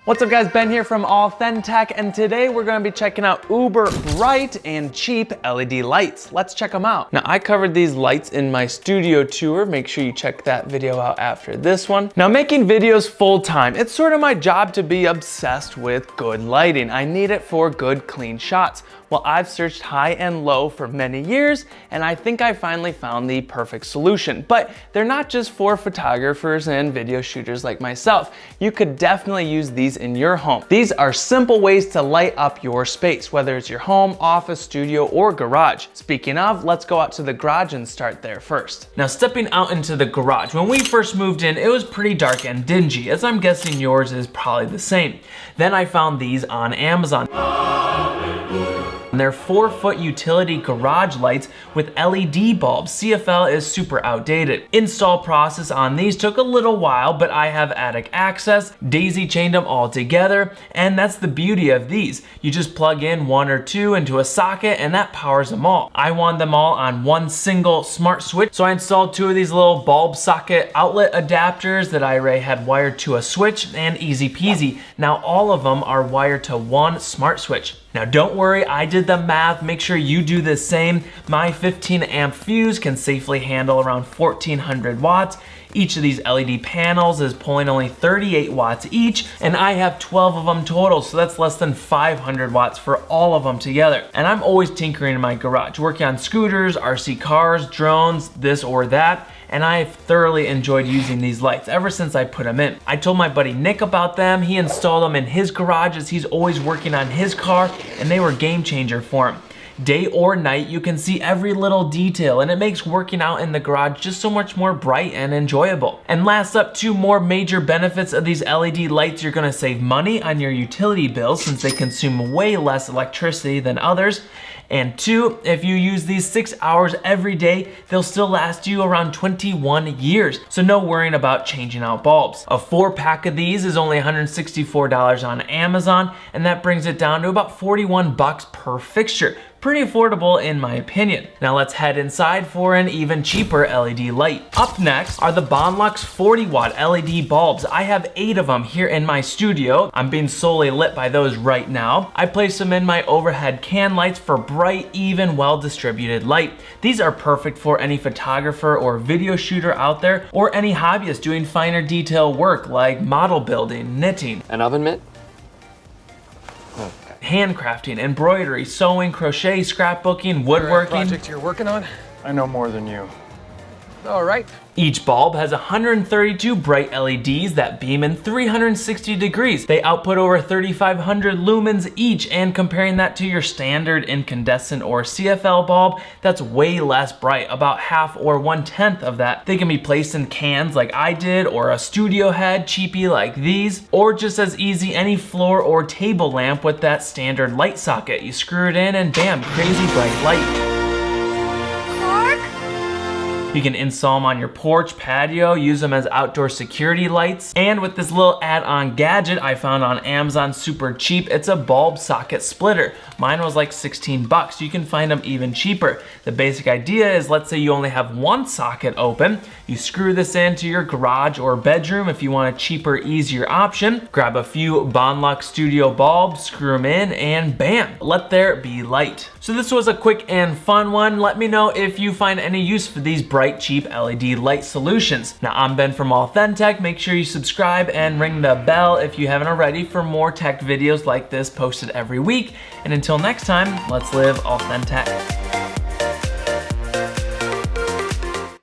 What's up guys, Ben here from AuthenTech, and today we're gonna be checking out uber bright and cheap LED lights. Let's check them out. Now I covered these lights in my studio tour. Make sure you check that video out after this one. Now making videos full time, it's sort of my job to be obsessed with good lighting. I need it for good clean shots. Well, I've searched high and low for many years, and I think I finally found the perfect solution. But they're not just for photographers and video shooters like myself. You could definitely use these in your home. These are simple ways to light up your space, whether it's your home, office, studio, or garage. Speaking of, let's go out to the garage and start there first. Now, stepping out into the garage, when we first moved in, it was pretty dark and dingy, as I'm guessing yours is probably the same. Then I found these on Amazon. They're 4-foot utility garage lights with LED bulbs. CFL is super outdated. Install process on these took a little while, but I have attic access, daisy chained them all together, and that's the beauty of these. You just plug in one or two into a socket and that powers them all. I want them all on one single smart switch, so I installed two of these little bulb socket outlet adapters that I already had wired to a switch, and easy peasy. Now all of them are wired to one smart switch. Now don't worry, I did the math, make sure you do the same. My 15 amp fuse can safely handle around 1400 watts. Each of these LED panels is pulling only 38 watts each, and I have 12 of them total, so that's less than 500 watts for all of them together. And I'm always tinkering in my garage, working on scooters, RC cars, drones, this or that, and I've thoroughly enjoyed using these lights ever since I put them in. I told my buddy Nick about them, he installed them in his garage as he's always working on his car, and they were a game changer for him. Day or night, you can see every little detail, and it makes working out in the garage just so much more bright and enjoyable. And last up, two more major benefits of these LED lights. You're gonna save money on your utility bills since they consume way less electricity than others. And two, if you use these 6 hours every day, they'll still last you around 21 years. So no worrying about changing out bulbs. A 4-pack of these is only $164 on Amazon, and that brings it down to about 41 bucks per fixture. Pretty affordable in my opinion. Now let's head inside for an even cheaper LED light. Up next are the Bonlux 40-watt LED bulbs. I have 8 of them here in my studio. I'm being solely lit by those right now. I place them in my overhead can lights for bright, even, well-distributed light. These are perfect for any photographer or video shooter out there, or any hobbyist doing finer detail work like model building, knitting. An oven mitt? Handcrafting, embroidery, sewing, crochet, scrapbooking, woodworking. Project you're working on? I know more than you. All right. Each bulb has 132 bright LEDs that beam in 360 degrees. They output over 3,500 lumens each, and comparing that to your standard incandescent or CFL bulb, that's way less bright, about half or 1/10 of that. They can be placed in cans like I did, or a studio head cheapie like these, or just as easy any floor or table lamp with that standard light socket. You screw it in and bam, crazy bright light. You can install them on your porch, patio, use them as outdoor security lights. And with this little add-on gadget I found on Amazon super cheap, it's a bulb socket splitter. Mine was like 16 bucks. You can find them even cheaper. The basic idea is, let's say you only have one socket open. You screw this into your garage or bedroom if you want a cheaper, easier option. Grab a few Bonlux studio bulbs, screw them in, and bam, let there be light. So this was a quick and fun one. Let me know if you find any use for these bright, cheap LED light solutions. Now, I'm Ben from AuthenTech. Make sure you subscribe and ring the bell if you haven't already for more tech videos like this posted every week. And until next time, let's live AuthenTech.